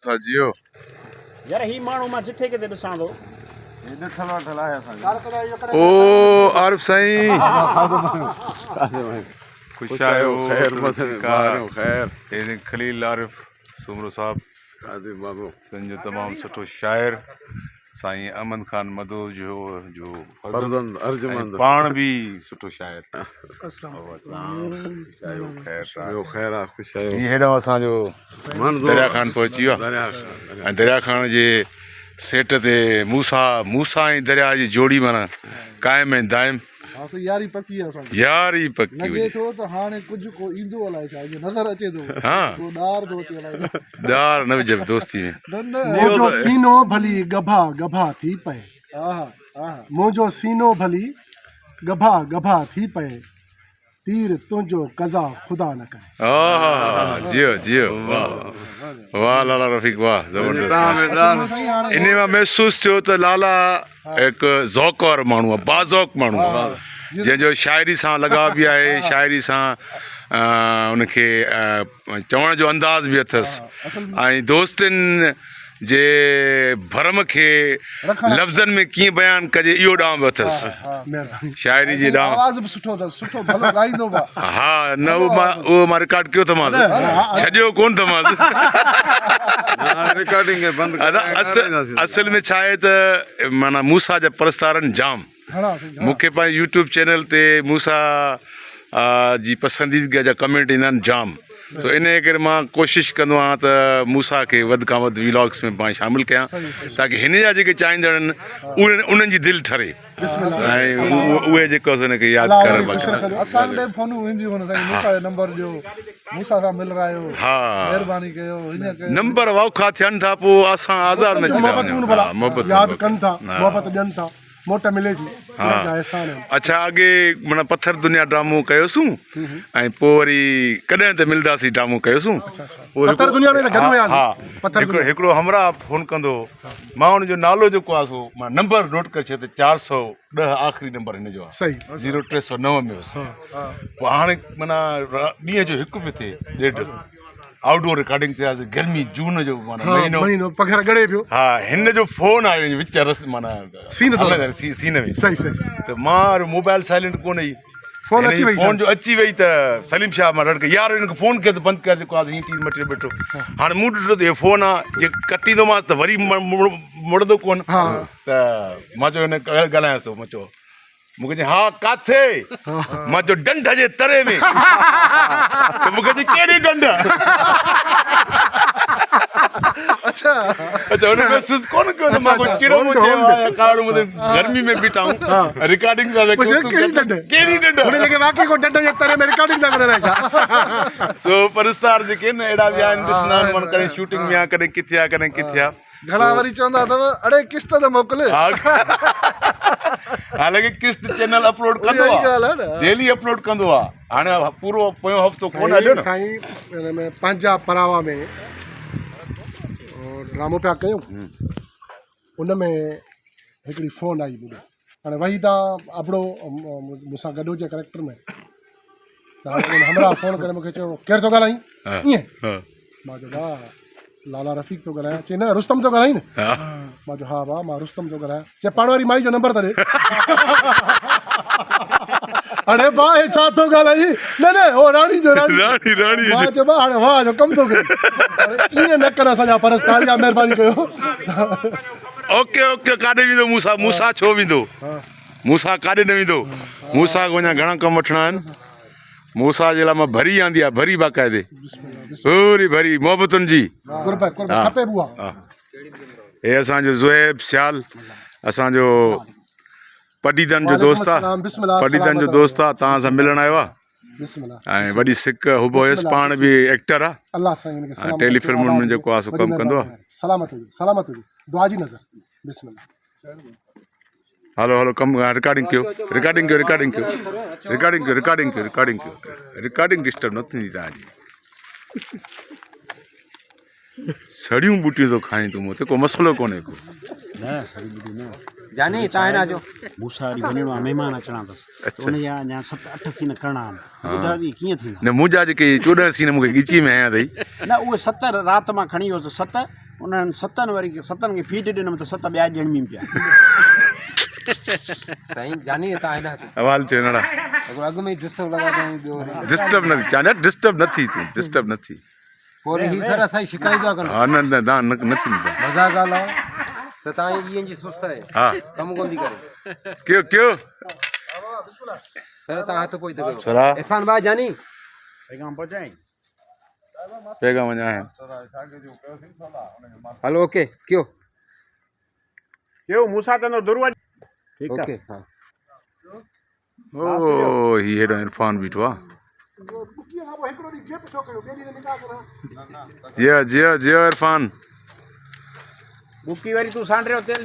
था जियो यार ही माण्हू मां जिथे किथे ॾिसां थो ओ आरिफ साईं खुश आयो खैर खलील आरिफ सुमरो साहब संजो तमामु सुठो शाइर साईं अमन खान मदो जो पाण भी सुठो शाइर हेॾो असांजो दरिया खान पहुची वियो ऐं दरिया खान जे सेट ते मूसा ऐं दरिया जी जोड़ी माना क़ाइम ऐं दाइम यारी पक्की लगे थो त हाणे कुझु को ईंदो अलाए छा जो नज़र अचे थो हाँ तो डार थो अचे अलाए डार न विझ दोस्ती में मुंहिंजो सीनो भली गभा थी पए मुंहिंजो सीनो भली गभा थी पए तीर तुंहिंजो कज़ा ख़ुदा न करे जियो वाह लाला रफ़ीक वाह ज़बरदस्त इन मां महसूस थियो त लाला हिकु ज़ौक़ वारो माण्हू आहे बाज़ौक़ माण्हू आहे जंहिंजो शाइरी सां लगाव बि आहे शाइरी सां उनखे चवण जो अंदाज़ बि अथसि ऐं दोस्तनि जे भरम खे लफ़्ज़नि में कीअं बयानु कजे इहो ॾांहुं बि अथसि शाइरी जे ॾांहुं हा न उहो मां रिकॉर्ड कयो थमांसि छॾियो कोन थमांसि असल में छा आहे त माना मूसा जा परस्तारनि जाम मूंखे पंहिंजे यूट्यूब चैनल ते मूसा जी पसंदीदगी जा कमेंट ईंदा आहिनि जाम तो इन करे मां कोशिशि कंदो आहियां त मूसा खे वधि खां वधि व्लॉग्स में मां शामिलु कयां ताकी हिन जा जेके चाहींदड़ आहिनि उन्हनि जी दिलि ठरे ऐं उहे जेको आहे हुनखे यादि करणु हा नंबर वाउखा थियनि था पोइ असां आज़ादु न थी मोट मिले थी अच्छा अॻे माना पथर दुनिया ड्रामो कयोसीं ऐं पोइ वरी कॾहिं त मिलंदासीं ड्रामो कयोसीं हिकिड़ो हमरा फ़ोन कंदो मां हुनजो नालो जेको आहे सो मां नंबर नोट करे छॾियो 410 आख़िरी नंबर हिन जो आहे 0309 में हुउसि पोइ हाणे माना ॾींहं जो हिकु बि थिए ॾेढ आउटडोर रिकॉर्डिंग थियासीं गर्मी जून जो माना महीनो पघर गड़े पियो हा हिन जो फोन आयो विच रस माना सीन में सही त मां मोबाइल साइलेंट कोन हुई फोन जो अची वई त सलीम शाह मां रड़ यार हिनखे फोन कयो त बंदि कर जेको आहे हीअं मटे वेठो हाणे मूं ॾिठो त इहो फोन आहे जे कटींदोमांसि त वरी मुड़ंदो कोन त मां चयो हिन ॻाल्हायांसि मां चयो मूंखे चई हा काथे मां चयो डंड जे तरे में त मूंखे चई कहिड़ी डंड अच्छा हुन महसूस कोन कयो त मां कहिड़ो गर्मी में बीठा आहियूं रिकॉर्डिंग कहिड़ी डंड सो परस्तार जेके न अहिड़ा बि आहिनि ॾिसंदा आहिनि माना कॾहिं शूटिंग में आहे कॾहिं किथे आहे कॾहिं किथे आहे घणा वरी चवंदा अथव अड़े किस्त त मोकिले हालांकि किस्त चैनल अपलोड कंदो आहे डेली अपलोड कंदो आहे हाणे पूरो पोयों हफ़्तो कोन हलियो न साईं हिन में पंहिंजा परावा में ड्रामो पिया कयूं उन में हिकिड़ी फ़ोन आई मुंहिंजो हाणे वही तव्हां अपड़ो मूंसां गॾु हुजे करेक्टर में त हमरा फ़ोन करे मूंखे चयो केरु थो ॻाल्हाईं ईअं मां चयो वाह लाला रफ़ीक थो ॻाल्हायां चई न रुस्तम थो ॻाल्हाईं न मां चयो हा भाउ मां रुस्तम थो ॻाल्हायां चए पाण वारी माई जो नंबर त ॾे अड़े भाउ हे छा थो ॻाल्हाई न हो राणी जो राणी मां चयो भाउ हाणे वाह जो कमु थो करे ईअं न कनि असांजा परस्तारिया महिरबानी कयो ओके काॾे वेंदो मूसा छो वेंदो मूसा काॾे न वेंदो मूसा खां अञा घणा कमु वठिणा आहिनि मूसा जे लाइ मां भरी आंदी आहे भरी बाक़ाइदे पूरी भरी मोहबतुनि जी हे असांजो ज़ुहैब सियाल असांजो पडीदन जो दोस्त आहे तव्हां सां मिलण आयो आहे ऐं वॾी सिक हुबो हुयसि पाण बि एक्टर आहे टेलीफिल्मुनि में जेको आहे सो कमु कंदो आहे हलो कमु रिकॉर्डिंग कयो रिकॉर्डिंग डिस्टर्ब न थींदी तव्हांजी सड़ियूं बूटियूं थो खाईं तूं मूं ते को मसइलो कोन्हे को जानी तव्हां हिन अचो मूसा वरी वञिणो आहे महिमान अचणा अथसि उनजा अञा 7-8 सीन करणा आहिनि ॿुधायो कीअं थींदा न मुंहिंजा जेके 14 सीन मूंखे ॻिची में आया अथई न उहे 7 राति मां खणी वियो त 7 उन्हनि सतनि खे फीड ॾिनमि त 7 ॿिया ॼणमी पिया। साईं जानी तव्हां हेॾा हवाल चेनड़ा अॻु में ई डिस्टर्ब लॻा पिया आहियूं ॿियो वरी डिस्टर्ब न चाहे डिस्टर्ब न थी तूं डिस्टर्ब न थी पोइ वरी हीअ सर असांजी शिकायत था कनि हा न न न थी मज़ाक ॻाल्हायो त तव्हां इहे जी सुस्त आहे हा कमु कोन थी करे क्यों सर तव्हां हथ पोइ त कयो सरा इरफान भाई जानी पैगाम पहुचाई पैगाम वञा आहिनि हलो ओके क्यों मूसा चवंदो दुरवा ठीकु ओके आहे। हा ओ ही हेॾो इरफान बीठो आहे बुकीअ खां पोइ हिकिड़ो ॾींहुं गिफ्ट छो कयो ॿिए ॾींहुं ते निकाह करा जियो इरफान बुकी वरी तूं सांडरियो तेल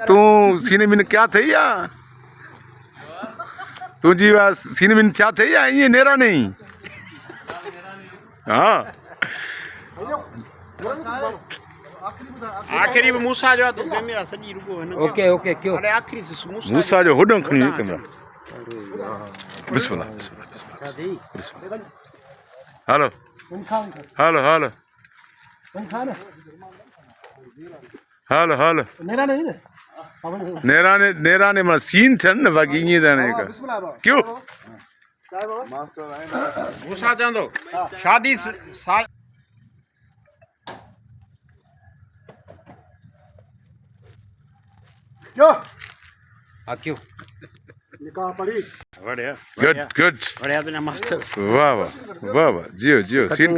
तूं सीने मिन क्या थई या तुंहिंजी सीने मिन क्या थई या ईअं नेरा नहीं हा आखिरी भी मूसा जो तो कैमरा सजी रुको है ना ओके ओके क्यों अरे आखिरी से मूसा जो होॾो खणी कैमरा बिस्मिल्लाह हलो मेरा नहीं ना नेरा ने माना सीन थियनि न बाक़ी ईअं त हाणे क्यों मूसा चवंदो शादी क्यों हा क्यों निकाह पढ़ी बढ़िया गुड बढ़िया तो मस्त वाह जियो सीन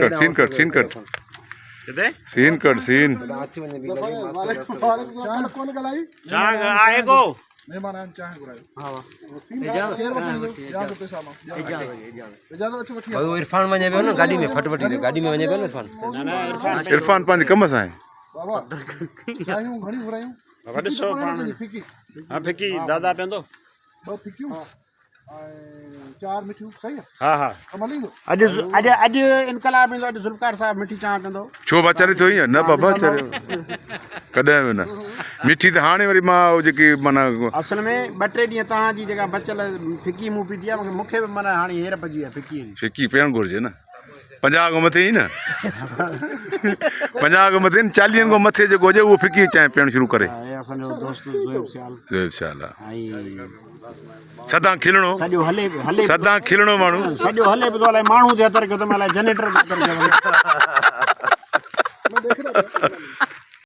कट किथे सीन चाह कौन गलाई चाह आएगो मेहमान आहिनि चाह घुरायो भाई इरफान वञे पियो न गाॾी में फटफटी गाॾी में वञे पियो न इरफान इरफान पंहिंजे कम सां आहे बाबा चाहूं घणी घुरायूं बाबा ॾिसो पाण फिकी हाँ फिकी दादा पेंदो 2 फिकियूं ऐं 4 मिठियूं सही आहे हाँ हाँ कमल ईंदो अॼु इनकलाब ईंदो अॼु ज़ुल्फ़िकार साहब मिठी चांहि पेंदो छो बाचारे थियो ईअं न बाबा चरे कॾहिं बि न मिठी त हाणे वरी मां जेकी माना असल में 2-3 ॾींहं तव्हांजी जेका बचियल फिकी मूं पीती आहे मूंखे बि माना हाणे हेर पइजी आहे फिकी जी फिकी पियणु घुरिजे न 50 खां मथे ई न 50 खां मथे 40 खां मथे जेको हुजे उहो फिकी चांहि पियणु शुरू करे असांजो दोस्त ज़ुएब शाला ऐं सदा खिलणो सदा खिलणो माण्हू सॼो हले बि थो अलाए माण्हू जे हथर कयो त अलाए जनरेटर जे हथर कयो